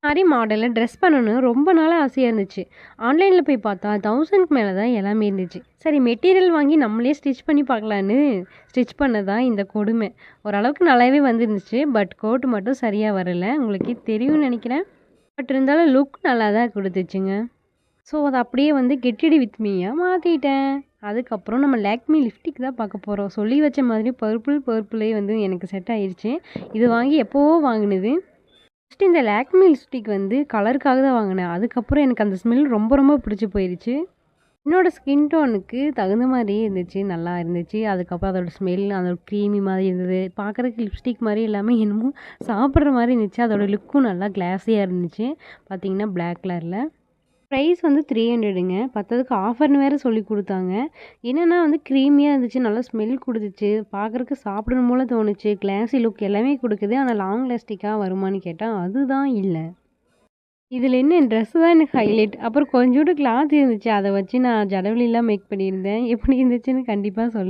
மாரி மாடலில் ட்ரெஸ் பண்ணணும்னு ரொம்ப நாளாக ஆசையாக இருந்துச்சு. ஆன்லைனில் போய் பார்த்தா 1000க்கு மேலே தான் எல்லாமே இருந்துச்சு. சரி மெட்டீரியல் வாங்கி நம்மளே ஸ்டிச் பண்ணி பார்க்கலான்னு ஸ்டிச் பண்ணதான் இந்த கொடுமை. ஓரளவுக்கு நல்லாவே வந்துருந்துச்சு. பட் கோட் மட்டும் சரியாக வரல. உங்களுக்கே தெரியும்னு நினைக்கிறேன். பட் இருந்தாலும் லுக் நல்லா தான் கொடுத்துச்சுங்க. ஸோ அதை அப்படியே வந்து கெட் ரெடி வித் மீயா மாற்றிட்டேன். அதுக்கப்புறம் நம்ம லாக்மி லிப்ஸ்டிக் தான் பார்க்க போகிறோம். சொல்லி வச்ச மாதிரி பர்பிளே வந்து எனக்கு செட் ஆயிடுச்சு. இது வாங்கி எப்போவோ வாங்கினது. ஃபஸ்ட்டு இந்த லாக்மி லிப்ஸ்டிக் வந்து கலருக்காக தான் வாங்கினேன். அதுக்கப்புறம் எனக்கு அந்த ஸ்மெல் ரொம்ப ரொம்ப பிடிச்சி போயிடுச்சு. என்னோடய ஸ்கின் டோனுக்கு தகுந்த மாதிரியே இருந்துச்சு. நல்லா இருந்துச்சு. அதுக்கப்புறம் அதோடய ஸ்மெல் அதோட க்ரீமி மாதிரி இருந்தது. பார்க்குறதுக்கு லிப்ஸ்டிக் மாதிரி இல்லாமல் என்னமோ சாப்பிட்ற மாதிரி இருந்துச்சு. அதோடய லுக்கும் நல்லா கிளாஸியாக இருந்துச்சு. பார்த்தீங்கன்னா பிளாக் கலரில். ப்ரைஸ் வந்து 300ங்க. பத்ததுக்கு ஆஃபர்னு வேறு சொல்லி கொடுத்தாங்க. என்னென்னா வந்து க்ரீமியாக இருந்துச்சு. நல்லா ஸ்மெல் கொடுத்துச்சு. பார்க்குறக்கு சாப்பிடணும் போல தோணுச்சு. கிளாஸி லுக் எல்லாமே கொடுக்குது. ஆனால் லாங் லாஸ்டிக்காக வருமானு கேட்டால் அதுதான் இல்லை. இதில் என்ன ட்ரெஸ்ஸு தான் எனக்கு ஹைலைட். அப்புறம் கொஞ்சோண்டு கிளாத் இருந்துச்சு. அதை வச்சு நான் ஜடவிலிலாம் மேக் பண்ணியிருந்தேன். எப்படி இருந்துச்சுன்னு கண்டிப்பாக சொல்லுங்கள்.